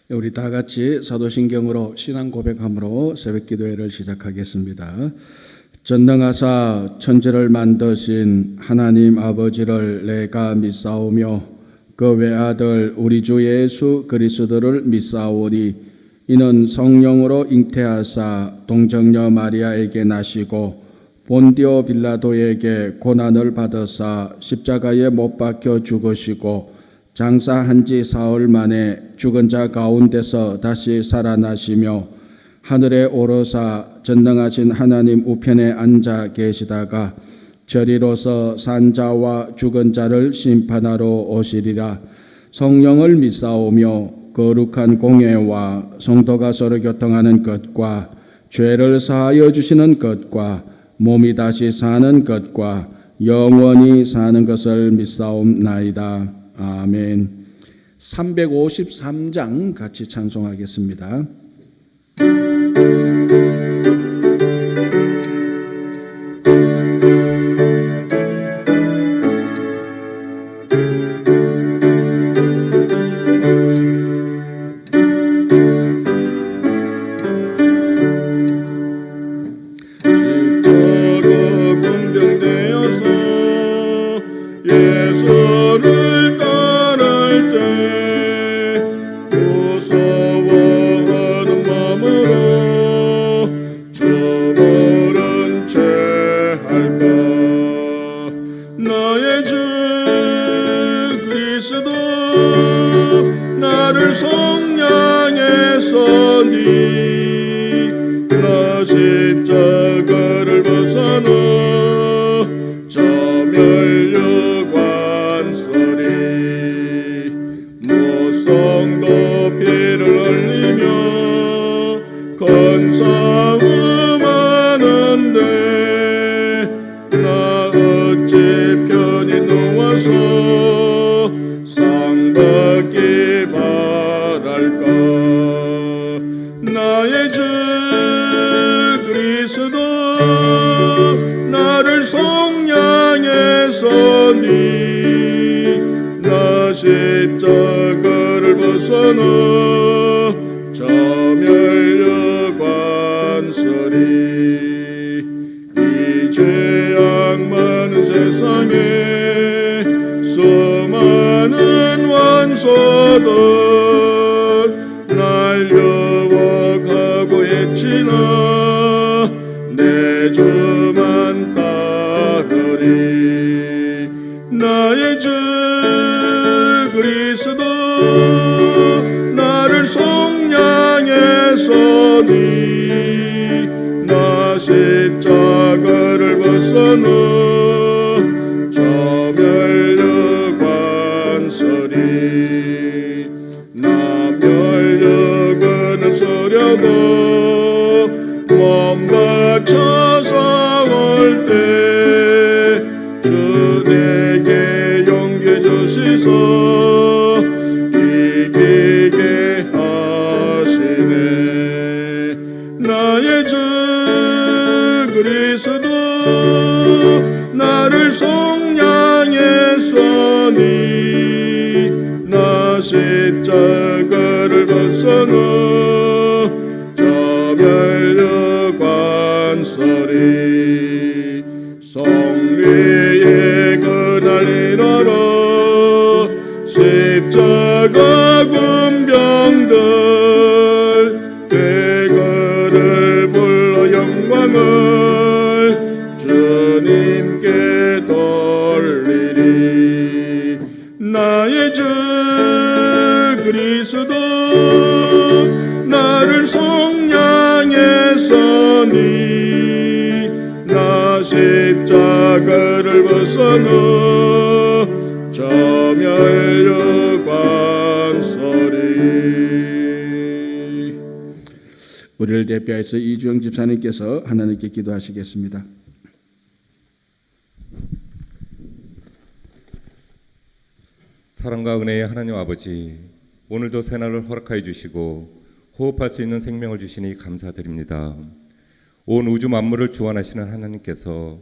우리 다 같이 사도신경으로 신앙 고백함으로 새벽기도회를 시작하겠습니다. 전능하사 천지를 만드신 하나님 아버지를 내가 믿사오며 그 외아들 우리 주 예수 그리스도를 믿사오니 이는 성령으로 잉태하사 동정녀 마리아에게 나시고 본디오 빌라도에게 고난을 받으사 십자가에 못 박혀 죽으시고 장사한 지 사흘 만에 죽은 자 가운데서 다시 살아나시며 하늘에 오르사 전능하신 하나님 우편에 앉아 계시다가 저리로서 산 자와 죽은 자를 심판하러 오시리라. 성령을 믿사오며 거룩한 공예와 성도가 서로 교통하는 것과 죄를 사하여 주시는 것과 몸이 다시 사는 것과 영원히 사는 것을 믿사옵나이다. 아멘. 353장 같이 찬송하겠습니다. 나를 속량했으니 나 십자가를 벗어나 저 멸류관소리 모성도 피를 흘리며 건사음하는데 나 어찌 편히 누워서 상받기 바랄까. 나의 주 그리스도 나를 속량했으니 나 십자가를 벗어나 저 멸류관소리 이 죄악 많은 세상에 수많은 원수들 날 유혹하고 해치나 내 주만 따르리. 나의 주 그리스도 나를 속량했으니 나 십자가를 벗어나 저 멸류관소리 나 멸류관을 서려고 몸 바쳐서 올 때 주 내게 용기 주시소 이기게 하시네. 나의 주 그리스도 나를 속량했으니 나 십자가를 벗어나 저 멸류관소리 성리의 그날 일어나 십자가 군병들 괴거를 불러 영광을 주님께 돌리리. 나의 주 그리스도 주도 나를 속량했으니 나 십자가를 벗어나 저멸류 관설이. 우리를 대표해서 이주영 집사님께서 하나님께 기도하시겠습니다. 사랑과 은혜의 하나님 아버지, 오늘도 새날을 허락하여 주시고 호흡할 수 있는 생명을 주시니 감사드립니다. 온 우주 만물을 주관하시는 하나님께서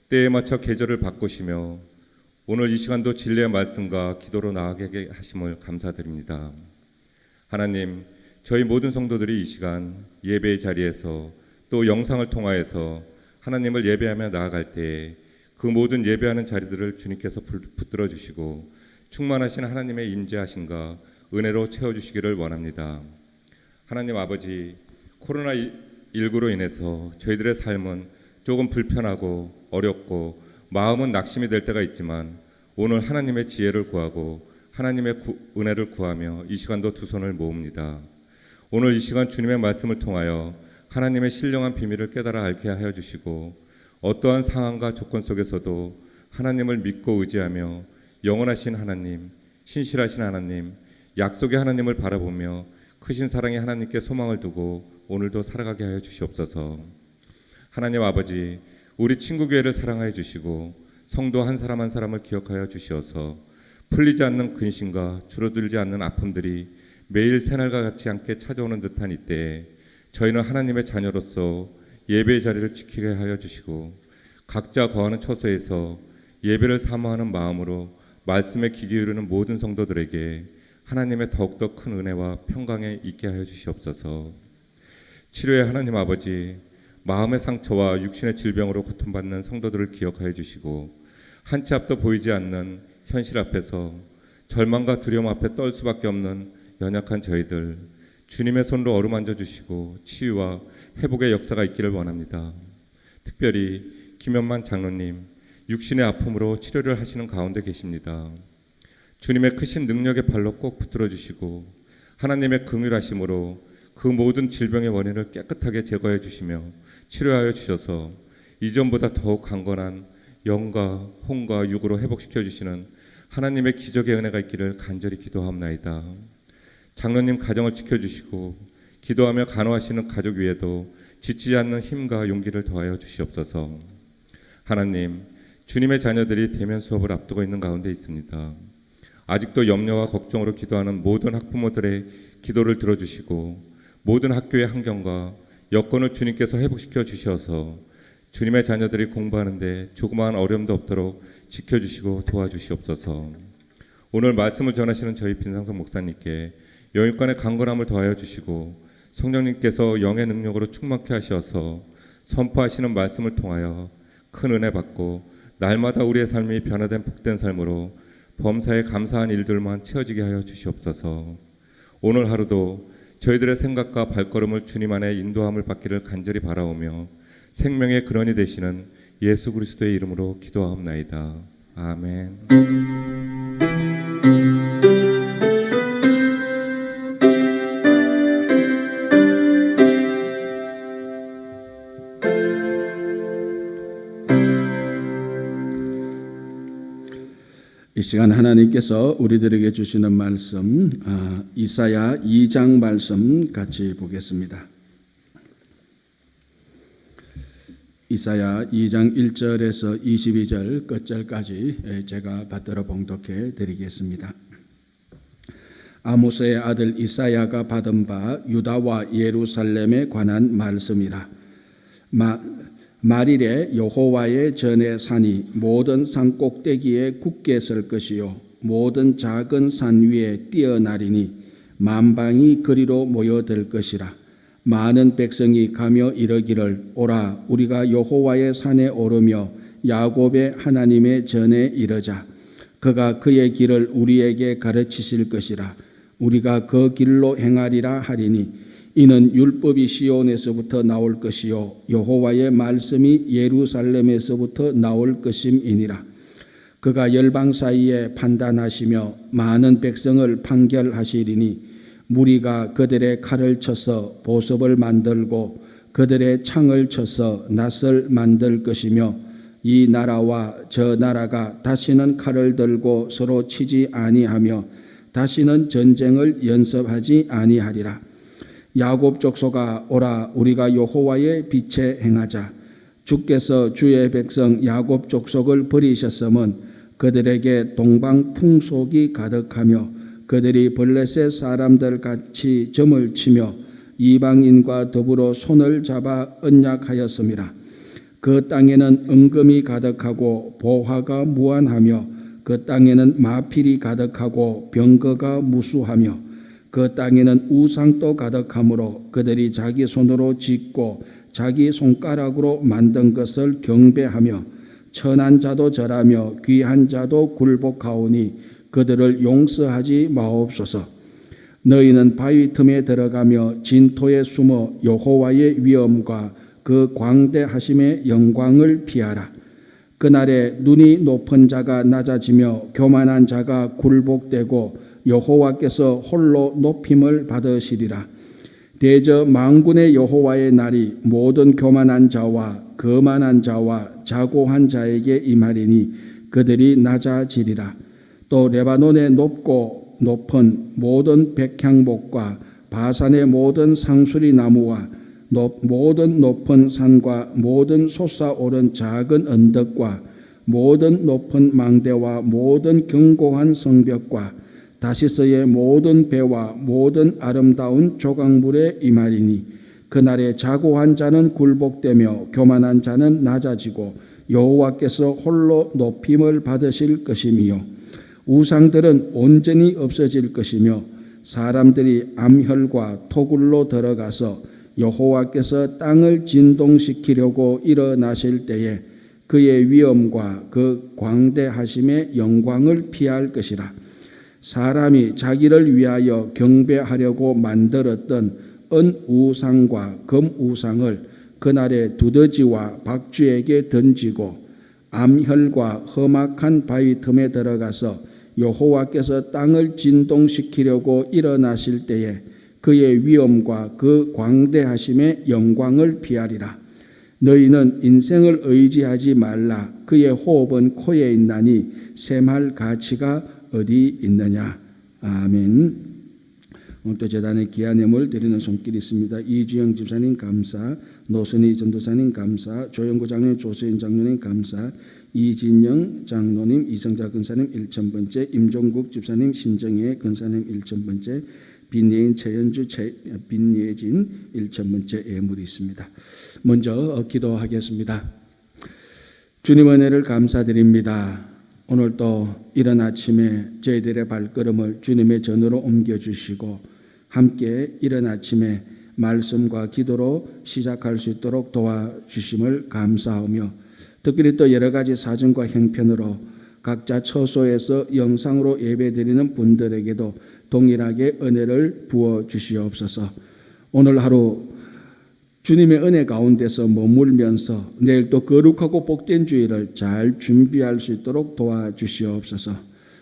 때에 맞춰 계절을 바꾸시며 오늘 이 시간도 진리의 말씀과 기도로 나아가게 하심을 감사드립니다. 하나님, 저희 모든 성도들이 이 시간 예배의 자리에서 또 영상을 통하여서 하나님을 예배하며 나아갈 때 그 모든 예배하는 자리들을 주님께서 붙들어 주시고 충만하신 하나님의 임재하심과 은혜로 채워주시기를 원합니다. 하나님 아버지, 코로나19로 인해서 저희들의 삶은 조금 불편하고 어렵고 마음은 낙심이 될 때가 있지만 오늘 하나님의 지혜를 구하고 하나님의 은혜를 구하며 이 시간도 두 손을 모읍니다. 오늘 이 시간 주님의 말씀을 통하여 하나님의 신령한 비밀을 깨달아 알게 하여 주시고 어떠한 상황과 조건 속에서도 하나님을 믿고 의지하며 영원하신 하나님, 신실하신 하나님, 약속의 하나님을 바라보며 크신 사랑의 하나님께 소망을 두고 오늘도 살아가게 하여 주시옵소서. 하나님 아버지, 우리 친구교회를 사랑하여 주시고 성도 한 사람 한 사람을 기억하여 주시어서 풀리지 않는 근심과 줄어들지 않는 아픔들이 매일 새날과 같이 함께 찾아오는 듯한 이때에 저희는 하나님의 자녀로서 예배의 자리를 지키게 하여 주시고 각자 거하는 처소에서 예배를 사모하는 마음으로 말씀에 귀 기울이는 모든 성도들에게 하나님의 더욱더 큰 은혜와 평강에 있게 하여 주시옵소서. 치료의 하나님 아버지, 마음의 상처와 육신의 질병으로 고통받는 성도들을 기억하여 주시고 한치 앞도 보이지 않는 현실 앞에서 절망과 두려움 앞에 떨 수밖에 없는 연약한 저희들 주님의 손으로 어루만져 주시고 치유와 회복의 역사가 있기를 원합니다. 특별히 김현만 장로님, 육신의 아픔으로 치료를 하시는 가운데 계십니다. 주님의 크신 능력의 발로 꼭 붙들어 주시고 하나님의 긍휼하심으로 그 모든 질병의 원인을 깨끗하게 제거해 주시며 치료하여 주셔서 이전보다 더욱 강건한 영과 혼과 육으로 회복시켜 주시는 하나님의 기적의 은혜가 있기를 간절히 기도하옵나이다. 장로님 가정을 지켜주시고 기도하며 간호하시는 가족 위에도 지치지 않는 힘과 용기를 더하여 주시옵소서. 하나님, 주님의 자녀들이 대면 수업을 앞두고 있는 가운데 있습니다. 아직도 염려와 걱정으로 기도하는 모든 학부모들의 기도를 들어주시고 모든 학교의 환경과 여건을 주님께서 회복시켜 주셔서 주님의 자녀들이 공부하는데 조그마한 어려움도 없도록 지켜주시고 도와주시옵소서. 오늘 말씀을 전하시는 저희 빈상성 목사님께 영육간의 강건함을 더하여 주시고 성령님께서 영의 능력으로 충만케 하셔서 선포하시는 말씀을 통하여 큰 은혜 받고 날마다 우리의 삶이 변화된 복된 삶으로 범사에 감사한 일들만 채워지게 하여 주시옵소서. 오늘 하루도 저희들의 생각과 발걸음을 주님 안에 인도함을 받기를 간절히 바라오며 생명의 근원이 되시는 예수 그리스도의 이름으로 기도하옵나이다. 아멘. 이 시간 하나님께서 우리들에게 주시는 말씀, 이사야 2장 말씀 같이 보겠습니다. 이사야 2장 1절에서 22절 끝절까지 제가 받들어 봉독해 드리겠습니다. 아모스의 아들 이사야가 받은 바 유다와 예루살렘에 관한 말씀이라. 말일에 여호와의 전에 산이 모든 산 꼭대기에 굳게 설 것이요 모든 작은 산 위에 뛰어나리니 만방이 그리로 모여들 것이라. 많은 백성이 가며 이르기를 오라 우리가 여호와의 산에 오르며 야곱의 하나님의 전에 이르자. 그가 그의 길을 우리에게 가르치실 것이라. 우리가 그 길로 행하리라 하리니 이는 율법이 시온에서부터 나올 것이요 여호와의 말씀이 예루살렘에서부터 나올 것임이니라. 그가 열방 사이에 판단하시며 많은 백성을 판결하시리니 무리가 그들의 칼을 쳐서 보습을 만들고 그들의 창을 쳐서 낫을 만들 것이며 이 나라와 저 나라가 다시는 칼을 들고 서로 치지 아니하며 다시는 전쟁을 연습하지 아니하리라. 야곱 족속아 오라 우리가 여호와의 빛에 행하자. 주께서 주의 백성 야곱 족속을 버리셨음은 그들에게 동방 풍속이 가득하며 그들이 블레셋 사람들 같이 점을 치며 이방인과 더불어 손을 잡아 언약하였음이라. 그 땅에는 은금이 가득하고 보화가 무한하며 그 땅에는 마필이 가득하고 병거가 무수하며 그 땅에는 우상도 가득하므로 그들이 자기 손으로 짓고 자기 손가락으로 만든 것을 경배하며 천한 자도 절하며 귀한 자도 굴복하오니 그들을 용서하지 마옵소서. 너희는 바위 틈에 들어가며 진토에 숨어 여호와의 위엄과 그 광대하심의 영광을 피하라. 그날에 눈이 높은 자가 낮아지며 교만한 자가 굴복되고 여호와께서 홀로 높임을 받으시리라. 대저 만군의 여호와의 날이 모든 교만한 자와 거만한 자와 자고한 자에게 임하리니 그들이 낮아지리라. 또 레바논의 높고 높은 모든 백향목과 바산의 모든 상수리 나무와 모든 높은 산과 모든 솟아오른 작은 언덕과 모든 높은 망대와 모든 견고한 성벽과 다시스의 모든 배와 모든 아름다운 조각물에 임하리니 그날에 자고한 자는 굴복되며 교만한 자는 낮아지고 여호와께서 홀로 높임을 받으실 것이며 우상들은 온전히 없어질 것이며 사람들이 암혈과 토굴로 들어가서 여호와께서 땅을 진동시키려고 일어나실 때에 그의 위엄과 그 광대하심의 영광을 피할 것이라. 사람이 자기를 위하여 경배하려고 만들었던 은우상과 금우상을 그날에 두더지와 박쥐에게 던지고 암혈과 험악한 바위 틈에 들어가서 여호와께서 땅을 진동시키려고 일어나실 때에 그의 위엄과 그 광대하심의 영광을 피하리라. 너희는 인생을 의지하지 말라. 그의 호흡은 코에 있나니 셈할 가치가 어디 있느냐. 아멘. 오늘도 재단에 귀한 예물 드리는 손길이 있습니다. 이주영 집사님 감사, 노선희 전도사님 감사, 조영구 장로님, 조수인 장로님 감사, 이진영 장로님, 이성자 근사님 1,000번째, 임종국 집사님, 신정혜 근사님 1,000번째, 빈예인 최연주 빈예진 1,000번째 예물이 있습니다. 먼저 기도하겠습니다. 주님 은혜를 감사드립니다. 오늘도 이른 아침에 저희들의 발걸음을 주님의 전으로 옮겨주시고 함께 이른 아침에 말씀과 기도로 시작할 수 있도록 도와주심을 감사하며 특별히 또 여러 가지 사정과 형편으로 각자 처소에서 영상으로 예배드리는 분들에게도 동일하게 은혜를 부어주시옵소서. 오늘 하루 주님의 은혜 가운데서 머물면서 내일 또 거룩하고 복된 주일을 잘 준비할 수 있도록 도와주시옵소서.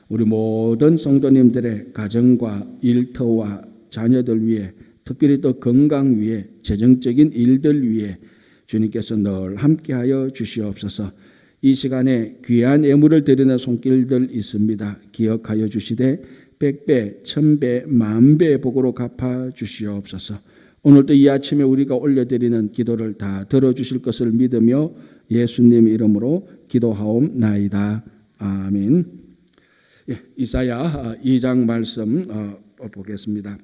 우리 모든 성도님들의 가정과 일터와 자녀들 위해 특별히 또 건강 위해 재정적인 일들 위해 주님께서 늘 함께하여 주시옵소서. 이 시간에 귀한 예물을 드리는 손길들 있습니다. 기억하여 주시되 100배, 1000배, 만배의 복으로 갚아 주시옵소서. 오늘도 이 아침에 우리가 올려드리는 기도를 다 들어주실 것을 믿으며 예수님 이름으로 기도하옵나이다. 아멘. 이사야 2장 말씀 보겠습니다.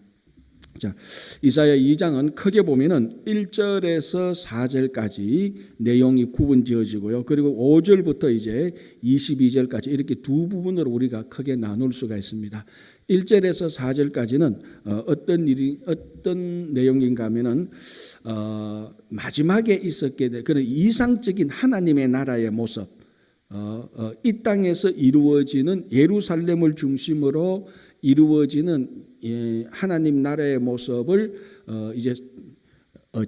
자, 이사야 2장은 크게 보면은 1절에서 4절까지 내용이 구분 지어지고요. 그리고 5절부터 이제 22절까지 이렇게 두 부분으로 우리가 크게 나눌 수가 있습니다. 1절에서 4절까지는 어떤 내용인가 하면은 마지막에 있었게 될 그런 이상적인 하나님의 나라의 모습, 이 땅에서 이루어지는 예루살렘을 중심으로 이루어지는 하나님 나라의 모습을 이제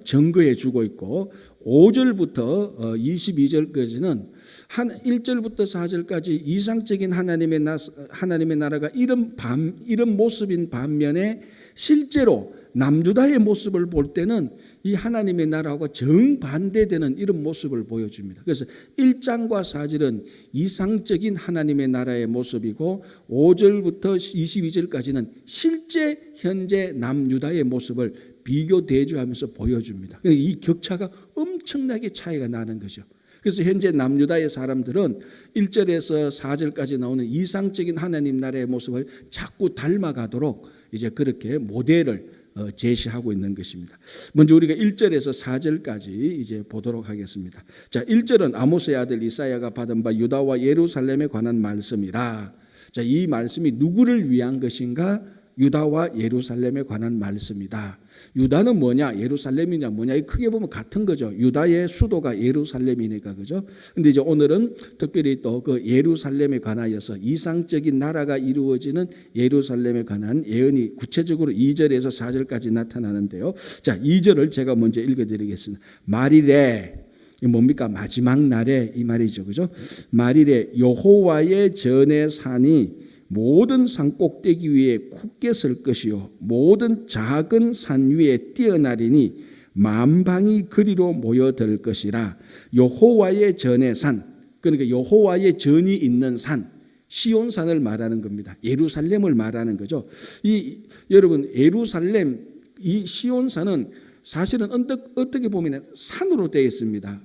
증거해 주고 있고 5절부터 22절까지는 1절부터 4절까지 이상적인 하나님의 나라가 이런 모습인 반면에 실제로 남유다의 모습을 볼 때는 이 하나님의 나라하고 정반대되는 이런 모습을 보여줍니다. 그래서 1장과 4절은 이상적인 하나님의 나라의 모습이고 5절부터 22절까지는 실제 현재 남유다의 모습을 비교 대조하면서 보여줍니다. 이 격차가 엄청나게 차이가 나는 거죠. 그래서 현재 남유다의 사람들은 1절에서 4절까지 나오는 이상적인 하나님 나라의 모습을 자꾸 닮아가도록 이제 그렇게 모델을 제시하고 있는 것입니다. 먼저 우리가 1절에서 4절까지 이제 보도록 하겠습니다. 자, 1절은 아모스의 아들 이사야가 받은 바 유다와 예루살렘에 관한 말씀이라. 자, 이 말씀이 누구를 위한 것인가? 유다와 예루살렘에 관한 말씀이다. 유다는 뭐냐? 예루살렘이냐 뭐냐? 크게 보면 같은 거죠. 유다의 수도가 예루살렘이니까, 그죠? 근데 이제 오늘은 특별히 또 그 예루살렘에 관하여서 이상적인 나라가 이루어지는 예루살렘에 관한 예언이 구체적으로 2절에서 4절까지 나타나는데요. 자, 2절을 제가 먼저 읽어드리겠습니다. 말이래. 뭡니까? 마지막 날에 이 말이죠, 그죠? 말이래 여호와의 전의 산이 모든 산 꼭대기 위에 굳게 설 것이요 모든 작은 산 위에 뛰어나리니 만방이 그리로 모여들 것이라. 여호와의 전의 산, 그러니까 여호와의 전이 있는 산, 시온산을 말하는 겁니다. 예루살렘을 말하는 거죠. 여러분, 예루살렘 이 시온산은 사실은 어떻게 보면 산으로 되어 있습니다.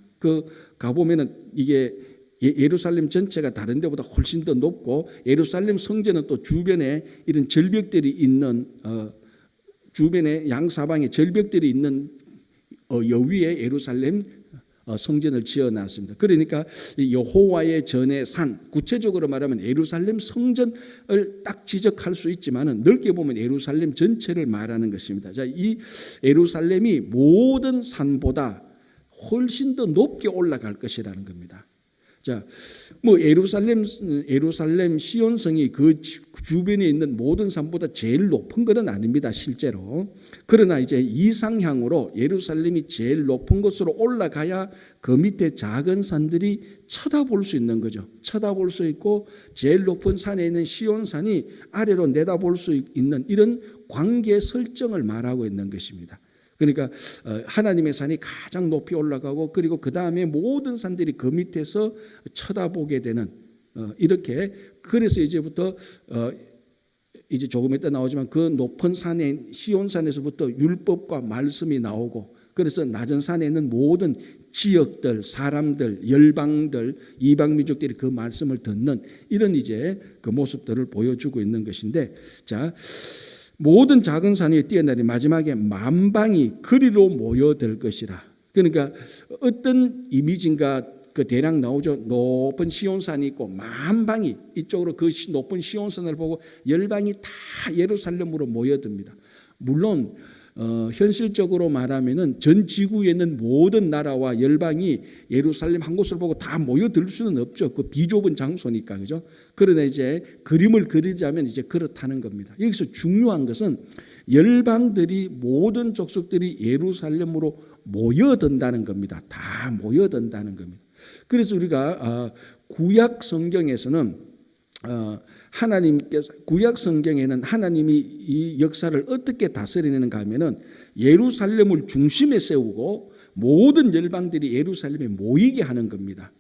가보면은 이게 예루살렘 전체가 다른 데보다 훨씬 더 높고, 예루살렘 성전은 또 주변에 이런 절벽들이 있는 주변에 양사방에 절벽들이 있는 여위에 예루살렘 성전을 지어놨습니다. 그러니까 여호와의 전의 산, 구체적으로 말하면 예루살렘 성전을 딱 지적할 수 있지만은 넓게 보면 예루살렘 전체를 말하는 것입니다. 자, 이 예루살렘이 모든 산보다 훨씬 더 높게 올라갈 것이라는 겁니다. 자, 뭐 예루살렘 시온성이 그 주변에 있는 모든 산보다 제일 높은 것은 아닙니다, 실제로. 그러나 이제 이상향으로 예루살렘이 제일 높은 곳으로 올라가야 그 밑에 작은 산들이 쳐다볼 수 있는 거죠. 쳐다볼 수 있고 제일 높은 산에 있는 시온산이 아래로 내다볼 수 있는 이런 관계 설정을 말하고 있는 것입니다. 그러니까 하나님의 산이 가장 높이 올라가고, 그리고 그 다음에 모든 산들이 그 밑에서 쳐다보게 되는 이렇게. 그래서 이제부터 이제 조금 이따 나오지만 그 높은 산에 시온산에서부터 율법과 말씀이 나오고, 그래서 낮은 산에 있는 모든 지역들, 사람들, 열방들, 이방 민족들이 그 말씀을 듣는 이런 이제 그 모습들을 보여주고 있는 것인데, 자, 모든 작은 산 위에 뛰어나리 마지막에 만방이 그리로 모여들 것이라. 그러니까 어떤 이미지인가 그 대략 나오죠. 높은 시온산이 있고 만방이 이쪽으로 그 높은 시온산을 보고 열방이 다 예루살렘으로 모여듭니다. 물론 현실적으로 말하면은 전 지구에 있는 모든 나라와 열방이 예루살렘 한 곳을 보고 다 모여들 수는 없죠. 그 비좁은 장소니까, 그죠? 그러나 이제 그림을 그리자면 이제 그렇다는 겁니다. 여기서 중요한 것은 열방들이, 모든 족속들이 예루살렘으로 모여든다는 겁니다. 다 모여든다는 겁니다. 그래서 우리가 구약 성경에서는 하나님께서 구약 성경에는 하나님이 이 역사를 어떻게 다스리는가 하면은 예루살렘을 중심에 세우고 모든 열방들이 예루살렘에 모이게 하는 겁니다.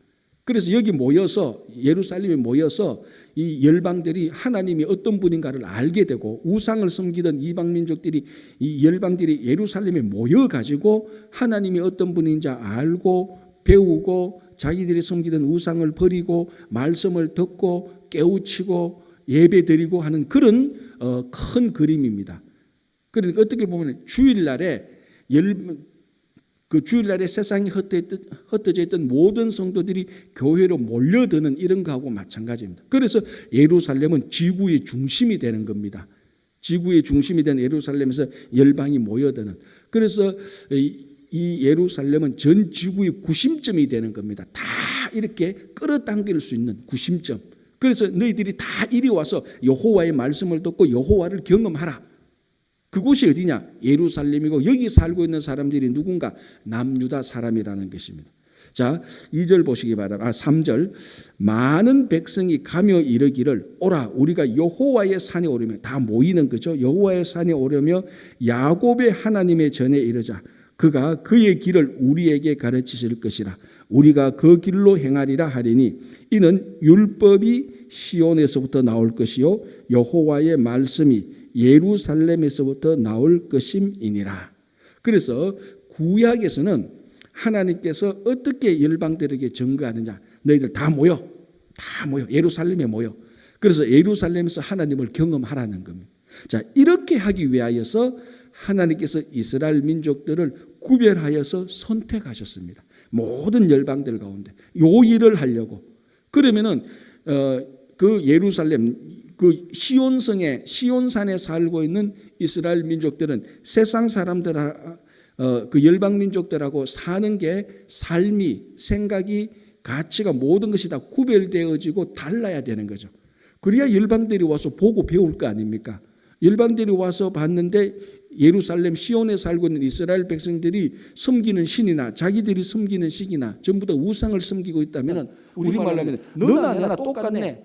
그래서 여기 모여서 예루살렘에 모여서 이 열방들이 하나님이 어떤 분인가를 알게 되고, 우상을 섬기던 이방 민족들이 이 열방들이 예루살렘에 모여 가지고 하나님이 어떤 분인지 알고 배우고 자기들이 섬기던 우상을 버리고 말씀을 듣고 깨우치고 예배드리고 하는 그런 큰 그림입니다. 그러니까 어떻게 보면 주일날에 세상이 흩어져 있던 모든 성도들이 교회로 몰려드는 이런 거하고 마찬가지입니다. 그래서 예루살렘은 지구의 중심이 되는 겁니다. 지구의 중심이 된 예루살렘에서 열방이 모여드는. 그래서 이 예루살렘은 전 지구의 구심점이 되는 겁니다. 다 이렇게 끌어당길 수 있는 구심점. 그래서 너희들이 다 이리 와서 여호와의 말씀을 듣고 여호와를 경험하라. 그곳이 어디냐? 예루살렘이고 여기 살고 있는 사람들이 누군가? 남유다 사람이라는 것입니다. 자, 2절 보시기 바랍니다. 3절. 많은 백성이 가며 이르기를 오라 우리가 여호와의 산에 오르며, 다 모이는 거죠. 여호와의 산에 오르며 야곱의 하나님의 전에 이르자. 그가 그의 길을 우리에게 가르치실 것이라. 우리가 그 길로 행하리라 하리니 이는 율법이 시온에서부터 나올 것이요 여호와의 말씀이 예루살렘에서부터 나올 것임이니라. 그래서 구약에서는 하나님께서 어떻게 열방들에게 증거하느냐? 너희들 다 모여 예루살렘에 모여. 그래서 예루살렘에서 하나님을 경험하라는 겁니다. 자, 이렇게 하기 위하여서 하나님께서 이스라엘 민족들을 구별하여서 선택하셨습니다. 모든 열방들 가운데 요 일을 하려고. 그러면은 그 예루살렘 그 시온성에 시온산에 살고 있는 이스라엘 민족들은 세상 사람들 그 열방 민족들하고 사는 게 삶이 생각이 가치가 모든 것이 다 구별되어지고 달라야 되는 거죠. 그래야 열방들이 와서 보고 배울 거 아닙니까? 열방들이 와서 봤는데 예루살렘 시온에 살고 있는 이스라엘 백성들이 섬기는 신이나 자기들이 섬기는 신이나 전부 다 우상을 섬기고 있다면 우리말로 하면 너나 내나 똑같네.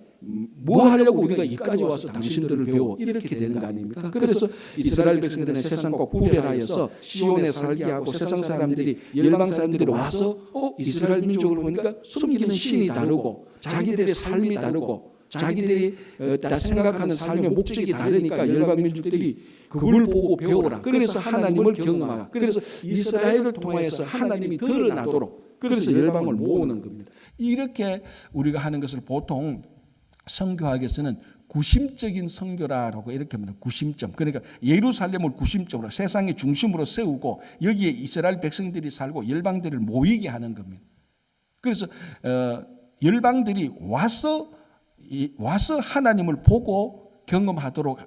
뭐 하려고 우리가 이까지 와서 당신들을 배워 이렇게 되는 거 아닙니까? 그래서 이스라엘 백성들은 세상과 구별하여서 시온에 살게 하고 세상 사람들이 열방 사람들이 와서 이스라엘 민족을 보니까 섬기는 신이 다르고 자기들의 삶이 다르고 자기들이 생각하는 삶의 목적이 다르니까 열방 민족들이 그걸 보고 배우라. 그래서 하나님을 경험하라. 그래서 이스라엘을 통하여서 하나님이 드러나도록 그래서 열방을 모으는 겁니다. 이렇게 우리가 하는 것을 보통 선교학에서는 구심적인 선교라고 이렇게 합니다. 구심점. 그러니까 예루살렘을 구심점으로 세상의 중심으로 세우고 여기에 이스라엘 백성들이 살고 열방들을 모이게 하는 겁니다. 그래서 열방들이 와서 하나님을 보고 경험하도록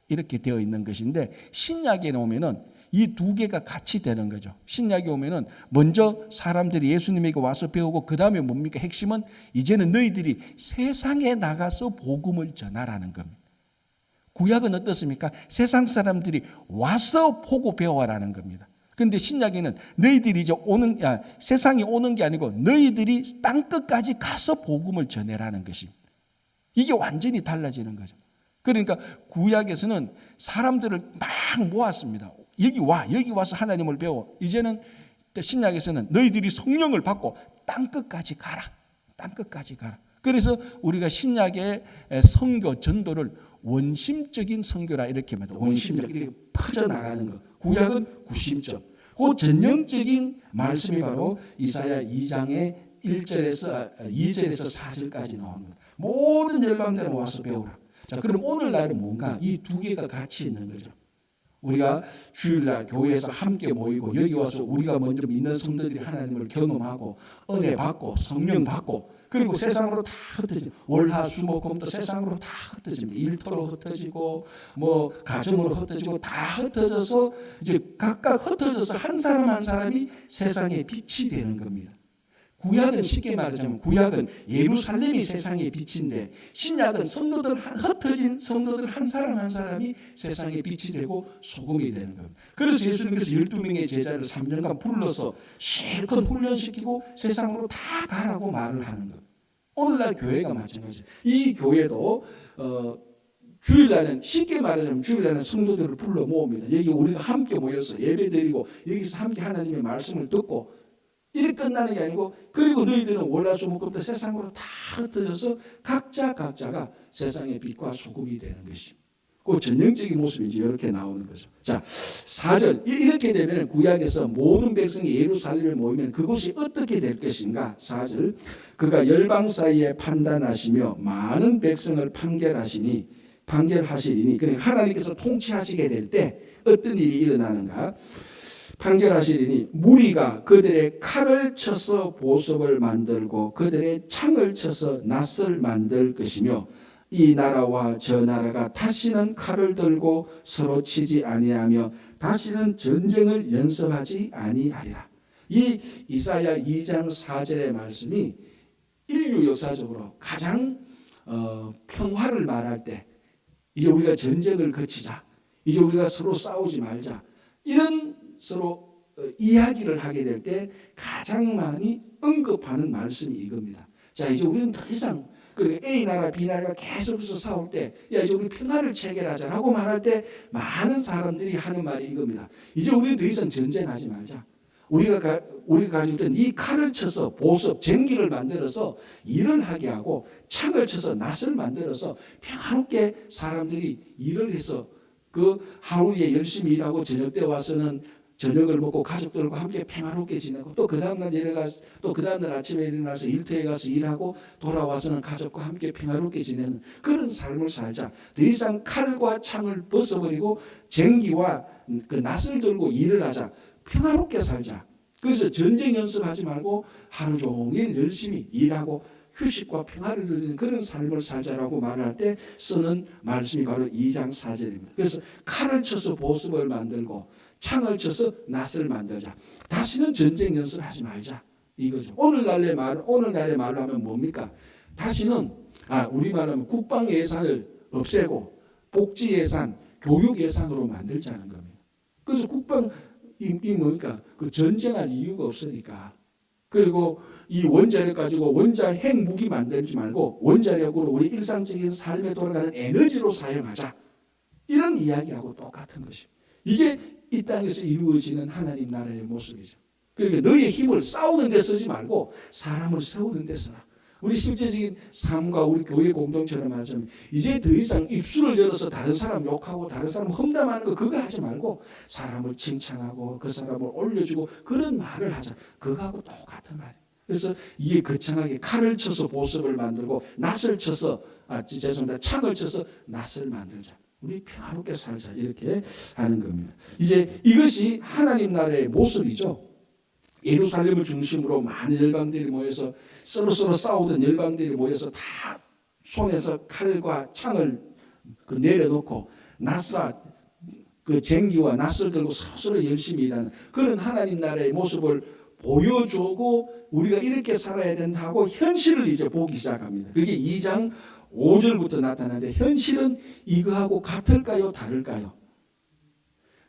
이렇게 되어 있는 것인데 신약에 오면은 이 두 개가 같이 되는 거죠. 신약에 오면은 먼저 사람들이 예수님에게 와서 배우고 그 다음에 뭡니까? 핵심은 이제는 너희들이 세상에 나가서 복음을 전하라는 겁니다. 구약은 어떻습니까? 세상 사람들이 와서 보고 배워라는 겁니다. 그런데 신약에는 너희들이 이제 세상이 오는 게 아니고 너희들이 땅끝까지 가서 복음을 전해라는 것이 이게 완전히 달라지는 거죠. 그러니까 구약에서는 사람들을 막 모았습니다. 여기 와서 하나님을 배워. 이제는 신약에서는 너희들이 성령을 받고 땅끝까지 가라. 땅끝까지 가라. 그래서 우리가 신약의 선교 전도를 원심적인 선교라 이렇게 말합니다. 원심적 이렇게 퍼져나가는 것. 구약은 구심점. 그 전형적인 말씀이 바로 이사야 2장의 1절에서 2절에서 4절까지 나옵니다. 모든 열방들은 와서 배우라. 자, 그럼 오늘날은 뭔가 이 두 개가 같이 있는 거죠. 우리가 주일날 교회에서 함께 모이고 여기 와서 우리가 먼저 믿는 성도들이 하나님을 경험하고 은혜 받고 성령 받고 그리고 세상으로 다 흩어진 월화수목금도 세상으로 다 흩어집니다. 일터로 흩어지고 뭐 가정으로 흩어지고 다 흩어져서 이제 각각 흩어져서 한 사람 한 사람이 세상의 빛이 되는 겁니다. 구약은 쉽게 말하자면 구약은 예루살렘이 세상의 빛인데 신약은 성도들 흩어진 성도들 한 사람 한 사람이 세상의 빛이 되고 소금이 되는 겁니다. 그래서 예수님께서 12명의 제자를 3년간 불러서 실컷 훈련시키고 세상으로 다 가라고 말을 하는 겁니다. 오늘날 교회가 마찬가지예요. 이 교회도 주일날은 쉽게 말하자면 주일날은 성도들을 불러 모읍니다. 여기 우리가 함께 모여서 예배드리고 여기서 함께 하나님의 말씀을 듣고 이렇게 끝나는 게 아니고 그리고 너희들은 월화수목금도 세상으로 다 흩어져서 각자가 세상의 빛과 소금이 되는 것이 그 전형적인 모습이 이제 이렇게 나오는 거죠. 자, 4절 이렇게 되면 구약에서 모든 백성이 예루살렘에 모이면 그곳이 어떻게 될 것인가? 4절 그가 열방 사이에 판단하시며 많은 백성을 판결하시리니 그러니까 하나님께서 통치하시게 될 때 어떤 일이 일어나는가? 판결하시리니 무리가 그들의 칼을 쳐서 보석을 만들고 그들의 창을 쳐서 낫을 만들 것이며 이 나라와 저 나라가 다시는 칼을 들고 서로 치지 아니하며 다시는 전쟁을 연습하지 아니하리라. 이 이사야 2장 4절의 말씀이 인류 역사적으로 가장 평화를 말할 때 이제 우리가 전쟁을 거치자 이제 우리가 서로 싸우지 말자. 이런 서로 이야기를 하게 될 때 가장 많이 언급하는 말씀이 이겁니다. 자, 이제 우리는 더 이상 그리고 A 나라 B 나라가 계속해서 싸울 때, 야 이제 우리 평화를 체결하자라고 말할 때 많은 사람들이 하는 말이 이겁니다. 이제 우리는 더 이상 전쟁하지 말자. 우리가 가지고 있던 이 칼을 쳐서 보습, 쟁기를 만들어서 일을 하게 하고 창을 쳐서 낫을 만들어서 평화롭게 사람들이 일을 해서 그 하루에 열심히 일하고 저녁 때 와서는 저녁을 먹고 가족들과 함께 평화롭게 지내고 또 그 다음날 내려가서 또 그 다음날 아침에 일어나서 일터에 가서 일하고 돌아와서는 가족과 함께 평화롭게 지내는 그런 삶을 살자. 더 이상 칼과 창을 벗어버리고 쟁기와 그 낫을 들고 일을 하자. 평화롭게 살자. 그래서 전쟁 연습하지 말고 하루 종일 열심히 일하고 휴식과 평화를 누리는 그런 삶을 살자라고 말할 때 쓰는 말씀이 바로 2장 4절입니다. 그래서 칼을 쳐서 보습을 만들고 창을 쳐서 낫을 만들자. 다시는 전쟁 연습하지 말자. 이거죠. 오늘날의 말로 하면 뭡니까? 다시는 우리말로 하면 국방 예산을 없애고 복지 예산, 교육 예산으로 만들자는 겁니다. 그래서 국방 이 뭡니까? 그 전쟁할 이유가 없으니까. 그리고 이 원자력 가지고 원자 핵무기 만들지 말고 원자력으로 우리 일상적인 삶에 돌아가는 에너지로 사용하자. 이런 이야기하고 똑같은 것입니다. 이게 이 땅에서 이루어지는 하나님 나라의 모습이죠. 그러니까 너의 힘을 싸우는 데 쓰지 말고 사람을 세우는 데 써라. 우리 실제적인 삶과 우리 교회 공동체를 말하자면 이제 더 이상 입술을 열어서 다른 사람 욕하고 다른 사람 험담하는 거 그거 하지 말고 사람을 칭찬하고 그 사람을 올려주고 그런 말을 하자. 그거하고 똑같은 말이에요. 그래서 이게 거창하게 칼을 쳐서 보습을 만들고 낫을 쳐서 창을 쳐서 낫을 만들자. 우리 평화롭게 살자 이렇게 하는 겁니다. 이제 이것이 하나님 나라의 모습이죠. 예루살렘을 중심으로 많은 열방들이 모여서 서로 싸우던 열방들이 모여서 다 손에서 칼과 창을 내려놓고 낫사 그 쟁기와 낫을 들고 서로 열심히 일하는 그런 하나님 나라의 모습을 보여주고 우리가 이렇게 살아야 된다고 현실을 이제 보기 시작합니다. 그게 2장 5절부터 나타나는데 현실은 이거하고 같을까요? 다를까요?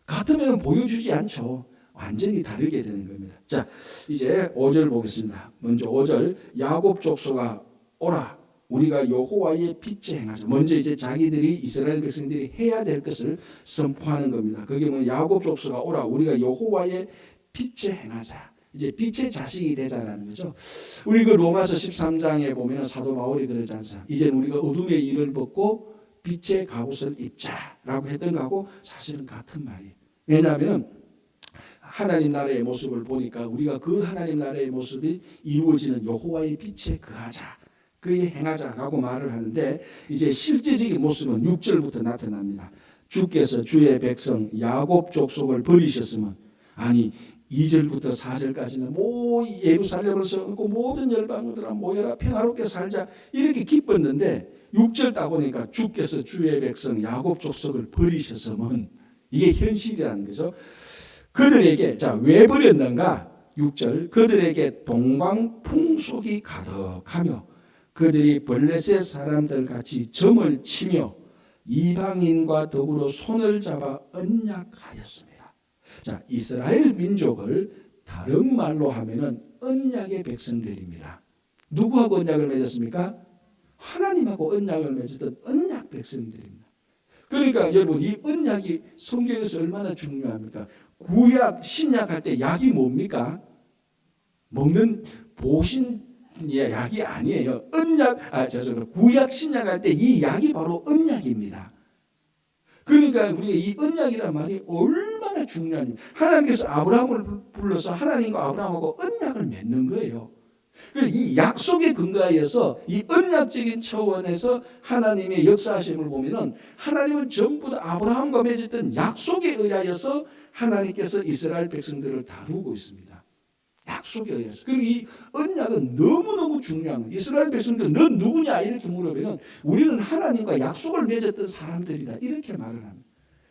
같으면 보여주지 않죠. 완전히 다르게 되는 겁니다. 자, 이제 5절 보겠습니다. 먼저 5절 야곱 족속아 오라 우리가 여호와의 빛에 행하자. 먼저 이제 자기들이 이스라엘 백성들이 해야 될 것을 선포하는 겁니다. 그게 뭐 야곱 족속아 오라 우리가 여호와의 빛에 행하자. 이제 빛의 자식이 되자라는 거죠. 우리 그 로마서 13장에 보면 사도 바울이 그러지 않습니까? 이제 우리가 어둠의 일을 벗고 빛의 갑옷을 입자라고 했던 거하고 사실은 같은 말이에요. 왜냐하면 하나님 나라의 모습을 보니까 우리가 그 하나님 나라의 모습이 이루어지는 여호와의 빛에 거하자, 그에 행하자라고 말을 하는데 이제 실제적인 모습은 6절부터 나타납니다. 주께서 주의 백성 야곱 족속을 버리셨으면 아니 2절부터 4절까지는 예루살렘을 세우고 모든 열방들아 모여라 평화롭게 살자 이렇게 기뻤는데 6절 딱 보니까 주께서 주의 백성 야곱 족속을 버리셨으면 이게 현실이라는 거죠. 그들에게 왜 버렸는가? 6절 그들에게 동방풍속이 가득하며 그들이 블레셋 사람들 같이 점을 치며 이방인과 더불어 손을 잡아 언약하였습니다. 자, 이스라엘 민족을 다른 말로 하면은 언약의 백성들입니다. 누구하고 언약을 맺었습니까? 하나님하고 언약을 맺었던 언약 백성들입니다. 그러니까 여러분 이 언약이 성경에서 얼마나 중요합니까? 구약, 신약 할 때 약이 뭡니까? 먹는 보신 약이 아니에요. 구약, 신약 할 때 이 약이 바로 언약입니다. 그러니까 우리가 이 언약이란 말이 얼마나 중요한지 하나님께서 아브라함을 불러서 하나님과 아브라함하고 언약을 맺는 거예요. 이 약속에 근거하여서 이 언약적인 차원에서 하나님의 역사하심을 보면은 하나님은 전부 다 아브라함과 맺었던 약속에 의하여서 하나님께서 이스라엘 백성들을 다루고 있습니다. 약속에 의해서. 그리고 이 언약은 너무너무 중요한 거예요. 이스라엘 백성들 넌 누구냐 이렇게 물어보면 우리는 하나님과 약속을 맺었던 사람들이다 이렇게 말을 합니다.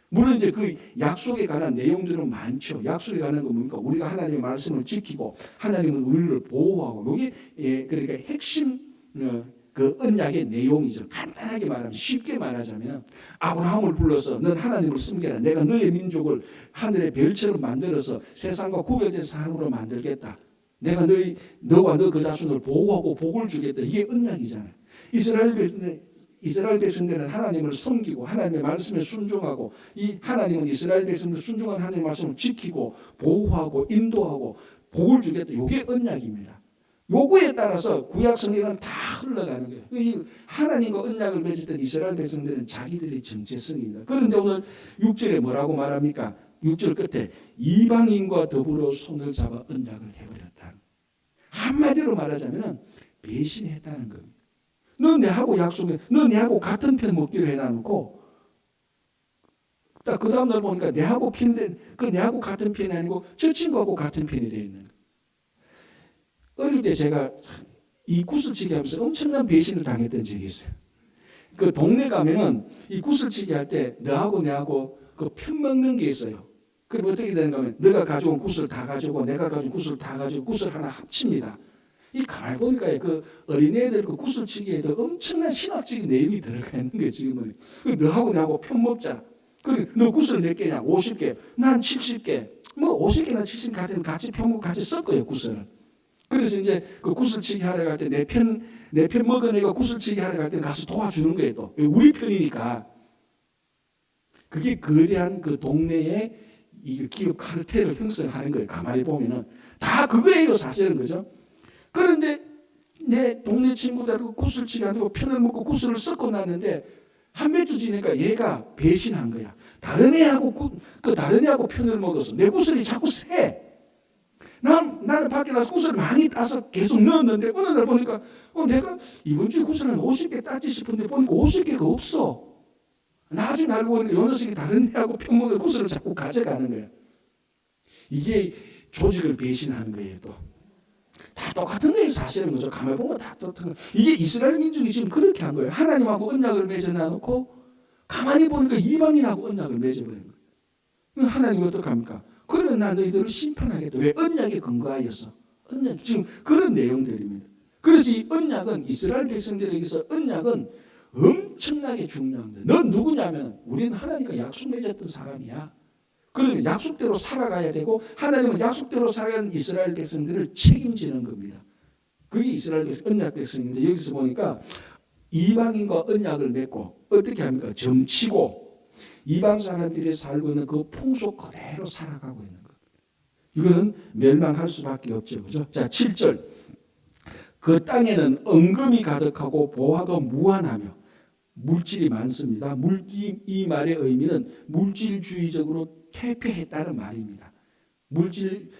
물론 이제 그 약속에 관한 내용들은 많죠. 약속에 관한 건 뭡니까? 우리가 하나님의 말씀을 지키고 하나님은 우리를 보호하고 이게 그러니까 핵심 그 언약의 내용이죠. 간단하게 말하면, 쉽게 말하자면 아브라함을 불러서 넌 하나님을 섬겨라. 내가 너의 민족을 하늘의 별처럼 만들어서 세상과 구별된 사람으로 만들겠다. 내가 너와 너 그 자손을 보호하고 복을 주겠다. 이게 언약이잖아요. 이스라엘 백성들은 하나님을 섬기고 하나님의 말씀에 순종하고, 이 하나님은 이스라엘 백성들 순종한 하나님의 말씀을 지키고 보호하고 인도하고 복을 주겠다. 이게 언약입니다. 요거에 따라서 구약 성경은 다 흘러가는 거예요. 이 하나님과 언약을 맺었던 이스라엘 백성들은 자기들의 정체성입니다. 그런데 오늘 6절에 뭐라고 말합니까? 6절 끝에 이방인과 더불어 손을 잡아 언약을 해버렸다. 한마디로 말하자면 배신했다는 겁니다. 너 내하고 약속해, 너 내하고 같은 편 먹기로 해놔놓고, 딱 그 다음날 보니까 내하고 같은 편이 아니고 저 친구하고 같은 편이 되어 있는 거예요. 어릴 때 제가 이 구슬치기 하면서 엄청난 배신을 당했던 적이 있어요. 그 동네 가면은 이 구슬치기 할 때 너하고 내하고 그 편 먹는 게 있어요. 그럼 어떻게 되는가 하면 너가 가져온 구슬 다 가지고 내가 가져온 구슬 다 가지고 구슬 하나 합칩니다. 이 가만히 보니까 그 어린애들 그 구슬치기에도 엄청난 신학적인 내용이 들어가 있는 거예요. 지금은 너하고 나하고 편 먹자. 그리고 너 구슬 몇 개냐? 50개. 난 70개. 뭐 50개나 70개 같이 편 먹고 같이 섞어요, 구슬을. 그래서 이제 그 구슬치기 하러 갈 때 내 편 먹은 애가 구슬치기 하러 갈 때 가서 도와주는 거예요. 또 우리 편이니까. 그게 거대한 그 동네의 이 기업 카르텔을 형성하는 거예요. 가만히 보면은 다 그거예요, 사실은. 그죠? 그런데 내 동네 친구들하고 구슬치기 하고 편을 먹고 구슬을 섞고 났는데 한 며칠 지니까 얘가 배신한 거야. 다른 애하고 편을 먹어서 내 구슬이 자꾸 새. 나는 밖에 나서 구슬을 많이 따서 계속 넣었는데 어느 날 보니까 내가 이번 주에 구슬 한 50개 따지 싶은데 보니까 50개가 없어. 나중에 알고 보니까 요 녀석이 다른 애하고 편먹을 구슬을 자꾸 가져가는 거야. 이게 조직을 배신하는 거예요. 또 다 똑같은 거예요. 사실은. 그죠? 가만히 보면 다 똑같은 거예요. 이게 이스라엘 민족이 지금 그렇게 한 거예요. 하나님하고 언약을 맺어놔놓고 가만히 보니까 이방인하고 언약을 맺어버린 거예요. 하나님이 어떡합니까? 그러면 나 너희들을 심판하겠다. 왜? 언약에 근거하여서. 언약, 지금 그런 내용들입니다. 그래서 이 언약은 이스라엘 백성들에게서 언약은 엄청나게 중요한 거예요. 넌 누구냐면 우리는 하나님과 약속 맺었던 사람이야. 그러면 약속대로 살아가야 되고 하나님은 약속대로 살아가는 이스라엘 백성들을 책임지는 겁니다. 그게 이스라엘 언약 백성인데 여기서 보니까 이방인과 언약을 맺고 어떻게 합니까? 점치고 이방 사람들이 살고 있는 그 풍속 그대로 살아가고 있는 거예요. 이거는 멸망할 수밖에 없죠. 그죠? 자, 7절. 그 땅에는 은금이 가득하고 보화가 무한하며 물질이 많습니다. 이 말의 의미는 물질주의적으로 퇴폐했다는 말입니다.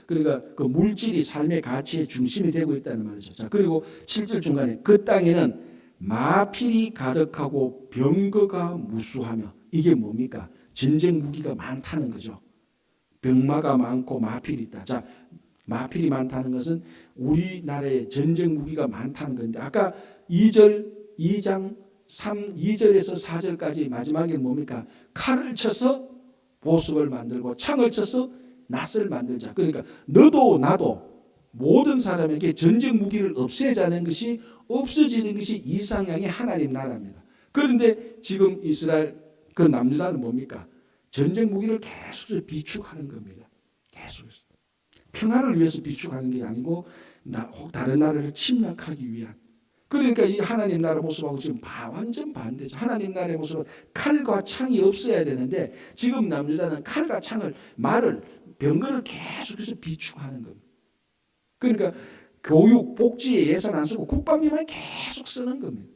그러니까 그 물질이 삶의 가치의 중심이 되고 있다는 말이죠. 자, 그리고 7절 중간에 그 땅에는 마필이 가득하고 병거가 무수하며, 이게 뭡니까? 전쟁 무기가 많다는 거죠. 병마가 많고 마필이 있다. 자, 마필이 많다는 것은 우리나라에 전쟁 무기가 많다는 건데, 아까 2장 2절에서 4절까지 마지막에 뭡니까? 칼을 쳐서 보석을 만들고 창을 쳐서 낫을 만들자. 그러니까 너도 나도 모든 사람에게 전쟁 무기를 없애자는 것이, 없어지는 것이 이상향의 하나님 나라입니다. 그런데 지금 이스라엘 그 남유다는 뭡니까? 전쟁 무기를 계속해서 비축하는 겁니다. 계속해서 평화를 위해서 비축하는 게 아니고 다른 나라를 침략하기 위한. 그러니까 이 하나님 나라 모습하고 지금 완전 반대죠. 하나님 나라의 모습은 칼과 창이 없어야 되는데 지금 남유다는 칼과 창을, 말을, 병거를 계속해서 비축하는 겁니다. 그러니까 교육, 복지에 예산 안 쓰고 국방비만 계속 쓰는 겁니다.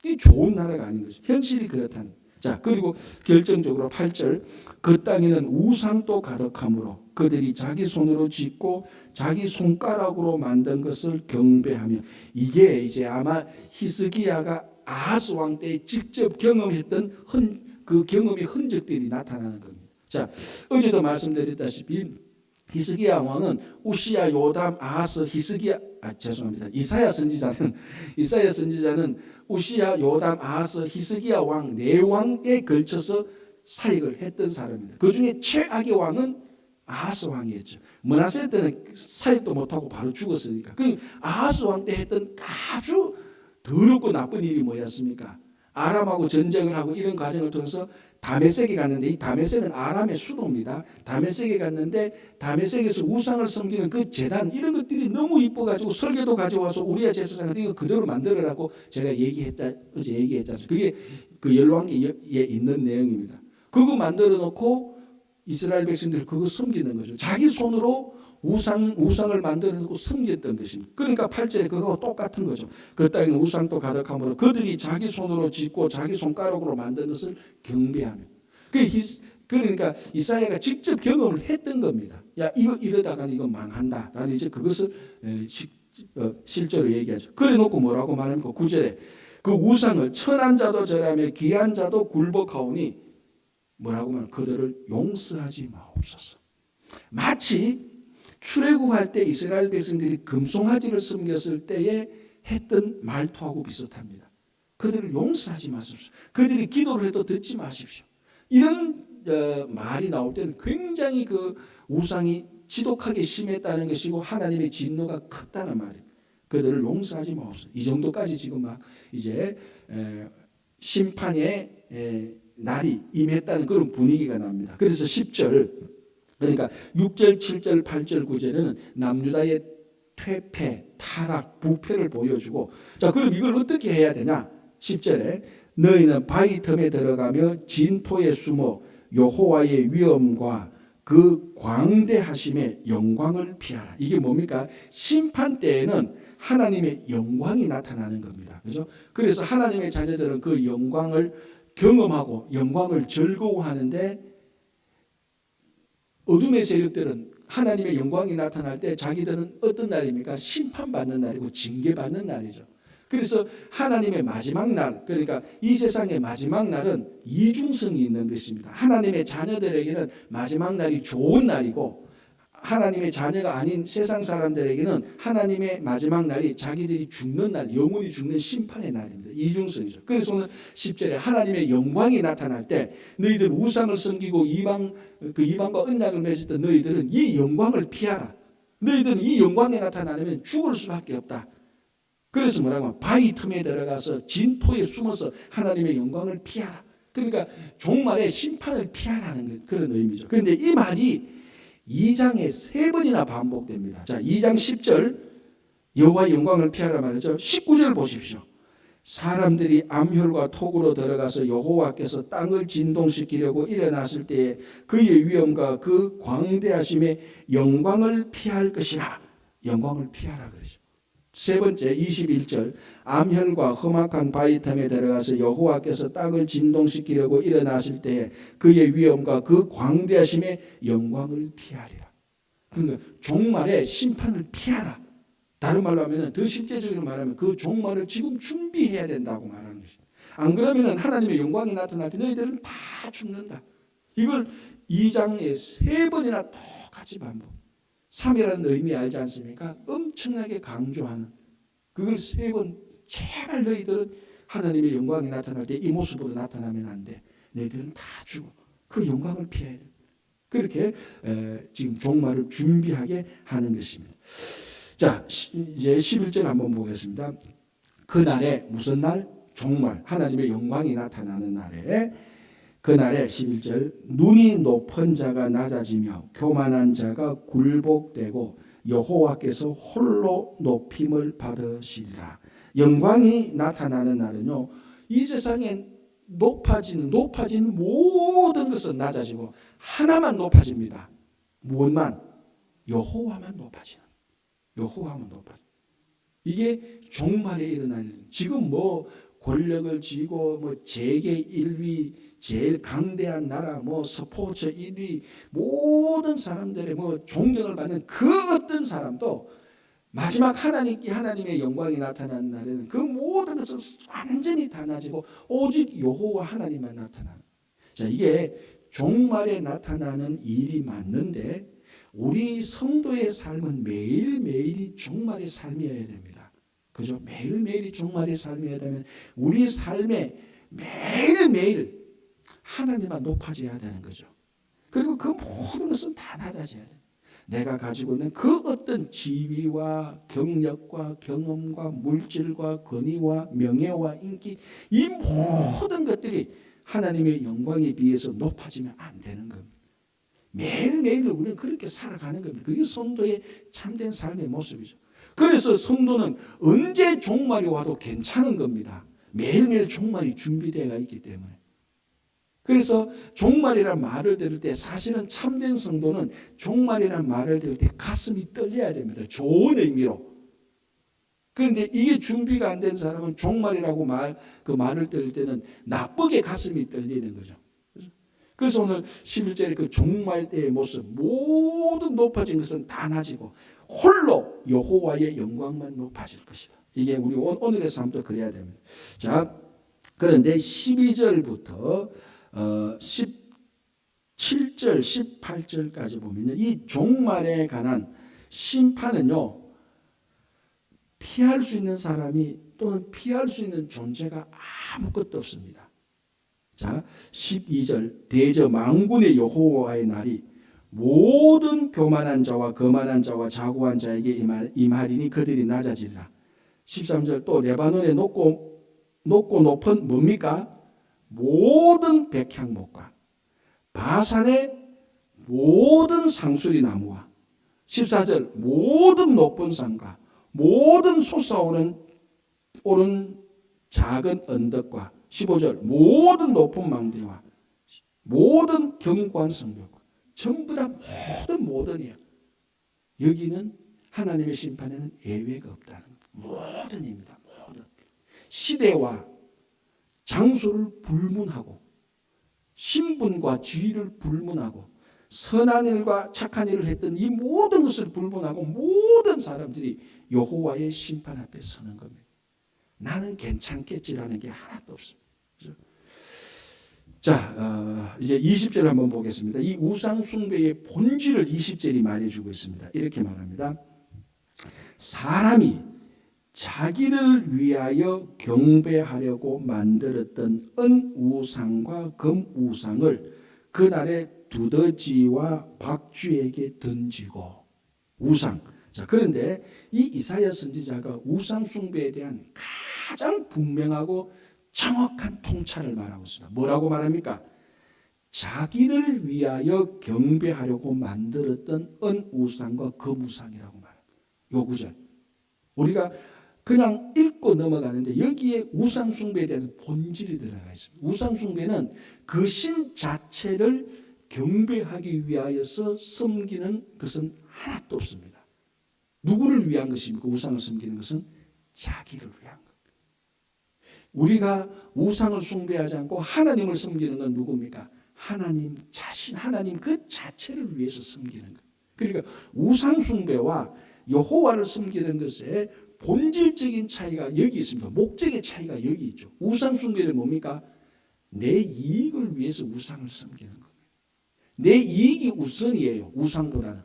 이게 좋은 나라가 아닌 거죠. 현실이 그렇다는 거예요. 자, 그리고 결정적으로 8절. 그 땅에는 우상도 가득하므로 그들이 자기 손으로 짓고 자기 손가락으로 만든 것을 경배하며. 이게 이제 아마 히스기야가 아하스 왕 때 직접 경험했던 그 경험의 흔적들이 나타나는 겁니다. 자, 어제도 말씀드렸다시피 히스기야 왕은 우시야, 요담, 아하스, 이사야 선지자는 우시야, 요담, 아하스, 히스기야 왕 네 왕에 걸쳐서 사역을 했던 사람입니다. 그 중에 최악의 왕은 아하스 왕이었죠. 므낫세 때는 사역도 못하고 바로 죽었으니까. 그 아하스 왕 때 했던 아주 더럽고 나쁜 일이 뭐였습니까? 아람하고 전쟁을 하고 이런 과정을 통해서 다메섹에 갔는데, 이 다메섹은 아람의 수도입니다. 다메섹에 갔는데 다메섹에서 우상을 섬기는 그 제단 이런 것들이 너무 이뻐가지고 설계도 가져와서 우리야 제사장한테 이거 그대로 만들어라고 제가 어제 얘기했잖아요. 그게 그 열왕기에 있는 내용입니다. 그거 만들어 놓고 이스라엘 백성들이 그거 섬기는 거죠. 자기 손으로 우상을 만들어 놓고 섬겼던 것입니다. 그러니까 8절에 그거하고 똑같은 거죠. 그 땅에는 우상도 가득하므로 그들이 자기 손으로 짓고 자기 손가락으로 만든 것을 경배하며. 그러니까 이사야가 직접 경험을 했던 겁니다. 야, 이거 이러다가는 이거 망한다라는 이제 그것을 실제로 얘기하죠. 그래 놓고 뭐라고 말합니까? 9절에 그 우상을 천한 자도 절하며 귀한 자도 굴복하오니 뭐라고 말하면 그들을 용서하지 마옵소서. 마치 출애굽할 때 이스라엘 백성들이 금송아지를 섬겼을 때에 했던 말투하고 비슷합니다. 그들을 용서하지 마십시오. 그들이 기도를 해도 듣지 마십시오. 이런 말이 나올 때는 굉장히 그 우상이 지독하게 심했다는 것이고 하나님의 진노가 컸다는 말이에요. 그들을 용서하지 마옵소서. 이 정도까지 지금 막 이제 심판의 날이 임했다는 그런 분위기가 납니다. 그래서 10절, 그러니까 6절, 7절, 8절, 9절에는 남유다의 퇴폐, 타락, 부패를 보여주고, 자, 그럼 이걸 어떻게 해야 되냐? 10절에 너희는 바위 틈에 들어가며 진토에 숨어 여호와의 위엄과 그 광대하심의 영광을 피하라. 이게 뭡니까? 심판 때에는 하나님의 영광이 나타나는 겁니다. 그죠? 그래서 하나님의 자녀들은 그 영광을 경험하고 영광을 즐거워하는데, 어둠의 세력들은 하나님의 영광이 나타날 때 자기들은 어떤 날입니까? 심판받는 날이고 징계받는 날이죠. 그래서 하나님의 마지막 날, 그러니까 이 세상의 마지막 날은 이중성이 있는 것입니다. 하나님의 자녀들에게는 마지막 날이 좋은 날이고, 하나님의 자녀가 아닌 세상 사람들에게는 하나님의 마지막 날이 자기들이 죽는 날, 영원히 죽는 심판의 날입니다. 이중성이죠. 그래서 오늘 10절에 하나님의 영광이 나타날 때 너희들 우상을 섬기고 이방과 언약을 맺었던 너희들은 이 영광을 피하라. 너희들은 이 영광이 나타나려면 죽을 수밖에 없다. 그래서 뭐라고? 바위 틈에 들어가서 진토에 숨어서 하나님의 영광을 피하라. 그러니까 종말의 심판을 피하라는 그런 의미죠. 그런데 이 말이 2장에 3번이나 반복됩니다. 자, 2장 10절 여호와 영광을 피하라 말이죠. 19절 보십시오. 사람들이 암혈과 톡으로 들어가서 여호와께서 땅을 진동시키려고 일어났을 때에 그의 위엄과 그 광대하심의 영광을 피할 것이라. 영광을 피하라 그러죠. 세 번째 21절 암혈과 험악한 바위 틈에 들어가서 여호와께서 땅을 진동시키려고 일어나실 때에 그의 위엄과 그 광대하심의 영광을 피하리라. 그러니까 종말의 심판을 피하라. 다른 말로 하면 더 실제적으로 말하면 그 종말을 지금 준비해야 된다고 말하는 것입니다. 안 그러면 하나님의 영광이 나타날 때 너희들은 다 죽는다. 이걸 2장에 3번이나 똑같이 반복. 3이라는 의미 알지 않습니까? 엄청나게 강조하는 그걸 3번. 제발 너희들은 하나님의 영광이 나타날 때 이 모습으로 나타나면 안 돼. 너희들은 다 죽어. 그 영광을 피해야 돼. 그렇게 지금 종말을 준비하게 하는 것입니다. 자, 이제 11절 한번 보겠습니다. 그날에 무슨 날? 종말. 하나님의 영광이 나타나는 날에 그날에 11절 눈이 높은 자가 낮아지며 교만한 자가 굴복되고 여호와께서 홀로 높임을 받으시리라. 영광이 나타나는 날은요, 이 세상에 높아지는 모든 것은 낮아지고 하나만 높아집니다. 무엇만? 여호와만 높아지는. 여호와만 높아지는. 이게 종말에 일어날 일. 지금 뭐 권력을 쥐고 뭐 세계 1위, 제일 강대한 나라, 뭐 스포츠 1위, 모든 사람들의 뭐 존경을 받는 그 어떤 사람도 마지막 하나님의 영광이 나타나는 날에는 그 모든 것은 완전히 달라지고 오직 여호와 하나님만 나타나는. 자, 이게 종말에 나타나는 일이 맞는데 우리 성도의 삶은 매일매일이 종말의 삶이어야 됩니다. 그죠? 매일매일이 종말의 삶이어야 되면 우리 삶에 매일매일 하나님만 높아져야 되는 거죠. 그리고 그 모든 것은 다 낮아져야 돼요. 내가 가지고 있는 그 어떤 지위와 경력과 경험과 물질과 권위와 명예와 인기, 이 모든 것들이 하나님의 영광에 비해서 높아지면 안 되는 겁니다. 매일매일 우리는 그렇게 살아가는 겁니다. 그게 성도의 참된 삶의 모습이죠. 그래서 성도는 언제 종말이 와도 괜찮은 겁니다. 매일매일 종말이 준비되어 있기 때문에. 그래서 종말이란 말을 들을 때 사실은 참된 성도는 종말이란 말을 들을 때 가슴이 떨려야 됩니다. 좋은 의미로. 그런데 이게 준비가 안 된 사람은 종말이라고 그 말을 들을 때는 나쁘게 가슴이 떨리는 거죠. 그래서 오늘 11절에 그 종말 때의 모습, 모든 높아진 것은 다 낮이고 홀로 여호와의 영광만 높아질 것이다. 이게 우리 오늘의 삶도 그래야 됩니다. 자, 그런데 12절부터 17절, 18절까지 보면요, 이 종말에 관한 심판은요, 피할 수 있는 사람이 또는 피할 수 있는 존재가 아무것도 없습니다. 자, 12절, 대저 만군의 여호와의 날이 모든 교만한 자와 거만한 자와 자고한 자에게 임하리니 그들이 낮아지리라. 13절, 또 레바논의 높고 높은 뭡니까? 모든 백향목과 바산의 모든 상수리 나무와 14절, 모든 높은 산과 모든 솟아오른 작은 언덕과 15절, 모든 높은 망대와 모든 견고한 성벽과 전부 다 모든이에요. 여기는 하나님의 심판에는 예외가 없다는 거예요. 모든입니다. 모든. 시대와 장소를 불문하고 신분과 지위를 불문하고 선한 일과 착한 일을 했던 이 모든 것을 불문하고 모든 사람들이 여호와의 심판 앞에 서는 겁니다. 나는 괜찮겠지라는 게 하나도 없습니다. 그렇죠? 자, 이제 20절 한번 보겠습니다. 이 우상 숭배의 본질을 20절이 말해주고 있습니다. 이렇게 말합니다. 사람이 자기를 위하여 경배하려고 만들었던 은우상과 금우상을 그날에 두더지와 박쥐에게 던지고 우상. 자, 그런데 이 이사야 선지자가 우상 숭배에 대한 가장 분명하고 정확한 통찰을 말하고 있습니다. 뭐라고 말합니까? 자기를 위하여 경배하려고 만들었던 은우상과 금우상이라고 말합니다. 요 구절. 우리가 그냥 읽고 넘어가는데 여기에 우상 숭배에 대한 본질이 들어가 있습니다. 우상 숭배는 그 신 자체를 경배하기 위하여서 섬기는 것은 하나도 없습니다. 누구를 위한 것입니까? 우상을 섬기는 것은 자기를 위한 것. 우리가 우상을 숭배하지 않고 하나님을 섬기는 건 누굽니까? 하나님 자신, 하나님 그 자체를 위해서 섬기는 것. 그러니까 우상 숭배와 여호와를 섬기는 것에 본질적인 차이가 여기 있습니다. 목적의 차이가 여기 있죠. 우상 숭배는 뭡니까? 내 이익을 위해서 우상을 섬기는 겁니다. 내 이익이 우선이에요. 우상보다는.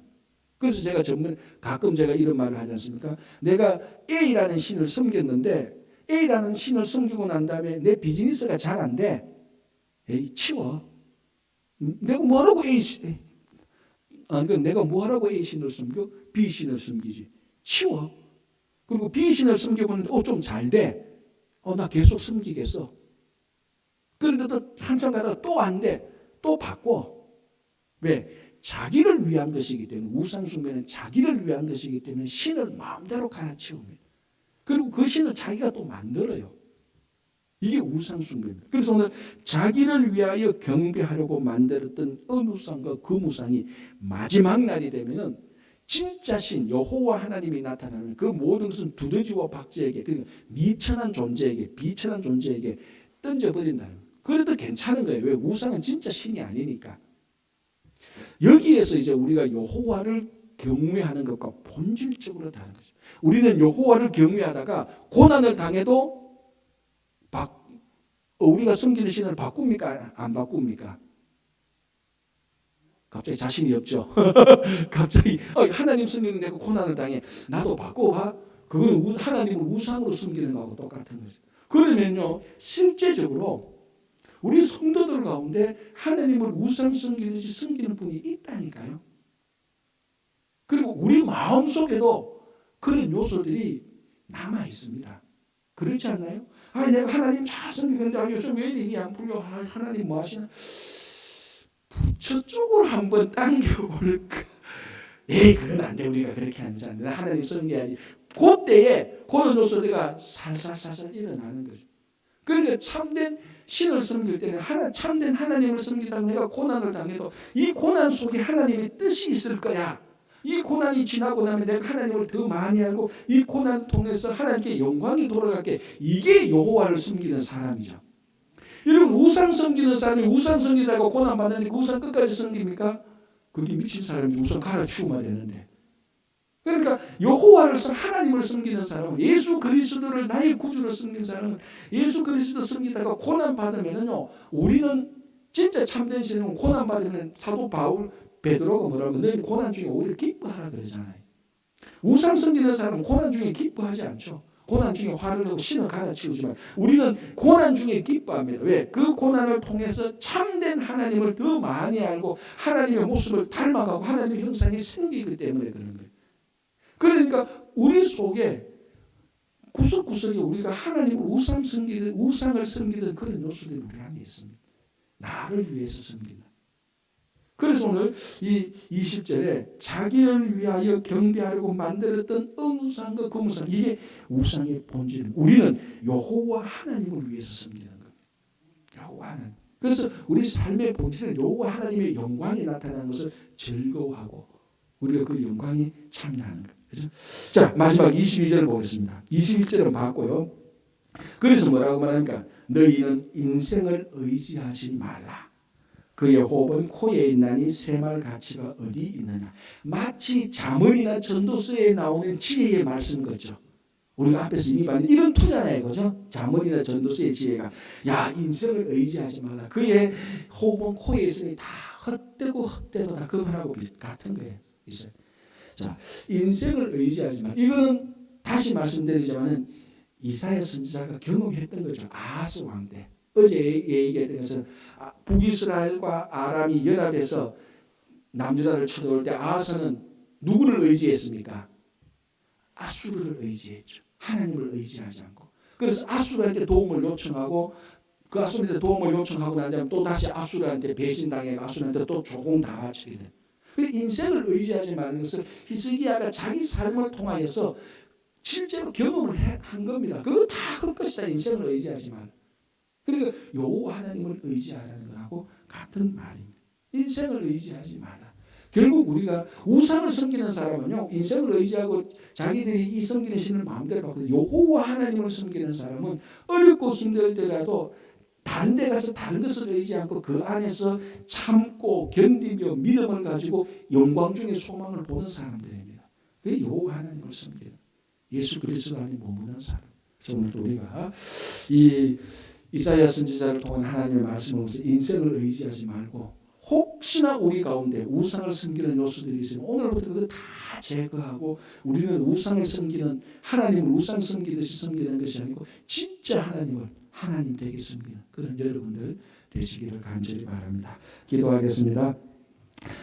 그래서 제가 가끔 제가 이런 말을 하지 않습니까? 내가 A라는 신을 섬겼는데 A라는 신을 섬기고 난 다음에 내 비즈니스가 잘 안 돼. 에이, 치워. 내가 뭐하라고 내가 뭐하라고 A 신을 섬겨? B 신을 섬기지. 치워. 그리고 B 신을 섬겨보는데 좀 잘 돼. 나 계속 섬기겠어. 그런데 또 한참 가다가 또 안 돼. 또 바꿔. 왜? 자기를 위한 것이기 때문에 우상 숭배는 자기를 위한 것이기 때문에 신을 마음대로 갈아치웁니다. 그리고 그 신을 자기가 또 만들어요. 이게 우상 숭배입니다. 그래서 오늘 자기를 위하여 경배하려고 만들었던 은우상과 금우상이 마지막 날이 되면은 진짜 신 여호와 하나님이 나타나는 그 모든 것은 두더지와 박쥐에게, 그러니까 미천한 존재에게, 비천한 존재에게 던져버린다는 거예요. 그래도 괜찮은 거예요. 왜? 우상은 진짜 신이 아니니까. 여기에서 이제 우리가 여호와를 경외하는 것과 본질적으로 다른 거죠. 우리는 여호와를 경외하다가 고난을 당해도 우리가 섬기는 신을 바꿉니까? 안 바꿉니까? 갑자기 자신이 없죠. 갑자기 하나님 섬기는 내가 고난을 당해. 나도 바꿔봐. 그건 하나님을 우상으로 섬기는 거하고 똑같은 거죠. 그러면요, 실제적으로 우리 성도들 가운데 하나님을 우상 섬기듯이 섬기는 분이 있다니까요. 그리고 우리 마음속에도 그런 요소들이 남아 있습니다. 그렇지 않나요? 내가 하나님 잘 섬기는데 요즘 왜 일이 안 풀려? 하나님 뭐 하시나? 부처 쪽으로 한번 당겨볼까? 그건 안 돼. 우리가 그렇게 하는 사람들 하나님 섬겨야지. 그때에 그런 요소들이 살살살살 일어나는 거죠. 그러니까 참된 신을 섬길 때는 참된 하나님을 섬기다가 내가 고난을 당해도 이 고난 속에 하나님의 뜻이 있을 거야. 이 고난이 지나고 나면 내가 하나님을 더 많이 알고 이 고난을 통해서 하나님께 영광이 돌아갈게. 이게 여호와를 섬기는 사람이죠. 여러분, 우상 섬기는 사람이 우상 섬기다가 고난 받는데 그 우상 끝까지 섬깁니까? 그게 미친 사람이 우상 갈아치우면 되는데. 그러니까 여호와를 하나님을 섬기는 사람은, 예수 그리스도를 나의 구주로 섬기는 사람은, 예수 그리스도 섬기다가 고난 받으면은요, 우리는 진짜 참된 신은 고난 받으면 사도 바울 베드로가 뭐라고, 너희 고난 중에 오히려 기뻐하라 그러잖아요. 우상 섬기는 사람은 고난 중에 기뻐하지 않죠. 고난 중에 화를 내고 신을 갈아치우지만 우리는 고난 중에 기뻐합니다. 왜? 그 고난을 통해서 참된 하나님을 더 많이 알고 하나님의 모습을 닮아가고 하나님의 형상이 생기기 때문에 그런 거예요. 그러니까 우리 속에 구석구석에 우리가 하나님을 우상을 섬기던 그런 요소들이 우리 안에 있습니다. 나를 위해서 섬기는. 그래서 오늘 이 20절에 자기를 위하여 경배하려고 만들었던 은우상과 금우상, 이게 우상의 본질. 우리는 여호와 하나님을 위해서 섬기는 겁니다. 여호와 하나님. 그래서 우리 삶의 본질은 여호와 하나님의 영광이 나타나는 것을 즐거워하고 우리가 그 영광에 참여하는 거예요. 그렇죠? 자, 마지막 22절을 보겠습니다. 21절은 봤고요. 그래서 뭐라고 말하니까 너희는 인생을 의지하지 말라. 그의 호흡은 코에 있나니 새말 가치가 어디 있느냐. 마치 잠언이나 전도서에 나오는 지혜의 말씀 거죠. 우리가 앞에서 이미 봤는데 이런 투자네요, 그죠? 잠언이나 전도서의 지혜가, 야, 인생을 의지하지 말라. 그의 호흡은 코에 있으니 다 헛되고 헛되도 다 그만하고 같은 거예요. 있어요. 자, 인생을 의지하지 말라. 이거는 다시 말씀드리자면은 이사야 선지자가 경험했던 거죠. 아하스 왕 때. 어제 얘기했던 것은 북이스라엘과 아람이 연합해서 남유다를 쳐들어올 때 아하스는 누구를 의지했습니까? 아수르를 의지했죠. 하나님을 의지하지 않고. 그래서 아수르한테 도움을 요청하고 그 아수르한테 도움을 요청하고 난 다음에 또 다시 아수르한테 배신당해 아수르한테 또 조공 다 바치게 돼. 인생을 의지하지 말는 것을 히스기야가 자기 삶을 통하여서 실제로 경험을 한 겁니다. 그거 다 헛것이다. 인생을 의지하지 말라. 그러니까 여호와 하나님을 의지하라는 거하고 같은 말입니다. 인생을 의지하지 말라. 결국 우리가 우상을 섬기는 사람은요, 인생을 의지하고 자기들이 이 섬기는 신을 마음대로 바꾸고, 여호와 하나님을 섬기는 사람은 어렵고 힘들 때라도 다른 데 가서 다른 것을 의지 않고 그 안에서 참고 견디며 믿음을 가지고 영광 중에 소망을 보는 사람들입니다. 그게 여호와 하나님을 섬기는, 예수 그리스도 안에 머무는 사람. 그래서 오늘 또 우리가 이 이사야 선지자를 통한 하나님의 말씀을 보면서 인생을 의지하지 말고, 혹시나 우리 가운데 우상을 섬기는 요소들이 있으면 오늘부터 그거 다 제거하고 우리는 우상을 섬기는, 하나님을 우상 섬기듯이 섬기는 것이 아니고 진짜 하나님을 하나님 되게 섬기는 그런 여러분들 되시기를 간절히 바랍니다. 기도하겠습니다.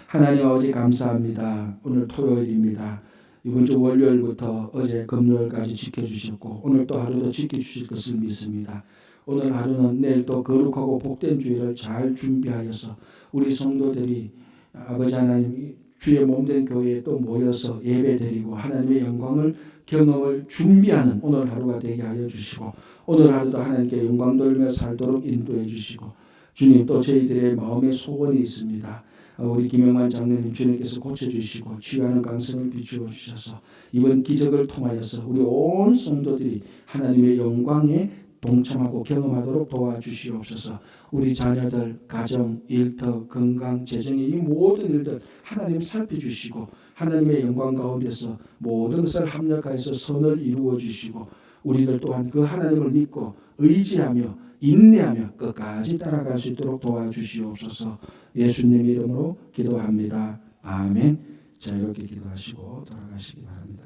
하나님 아버지 감사합니다. 오늘 토요일입니다. 이번 주 월요일부터 어제 금요일까지 지켜주셨고 오늘 또 하루도 지켜주실 것을 믿습니다. 오늘 하루는 내일 또 거룩하고 복된 주일을 잘 준비하여서 우리 성도들이 아버지 하나님 주의 몸된 교회에 또 모여서 예배드리고 하나님의 영광을 경험을 준비하는 오늘 하루가 되게 하여 주시고, 오늘 하루도 하나님께 영광 돌며 살도록 인도해 주시고, 주님 또 저희들의 마음의 소원이 있습니다. 우리 김영만 장로님 주님께서 고쳐주시고 치유하는 강성을 비추어 주셔서 이번 기적을 통하여서 우리 온 성도들이 하나님의 영광에 동참하고 경험하도록 도와주시옵소서. 우리 자녀들, 가정, 일터, 건강, 재정의 이 모든 일들 하나님 살펴주시고 하나님의 영광 가운데서 모든 것을 합력하여서 선을 이루어 주시고, 우리들 또한 그 하나님을 믿고 의지하며 인내하며 끝까지 따라갈 수 있도록 도와주시옵소서. 예수님 이름으로 기도합니다. 아멘. 자, 이렇게 기도하시고 돌아가시기 바랍니다.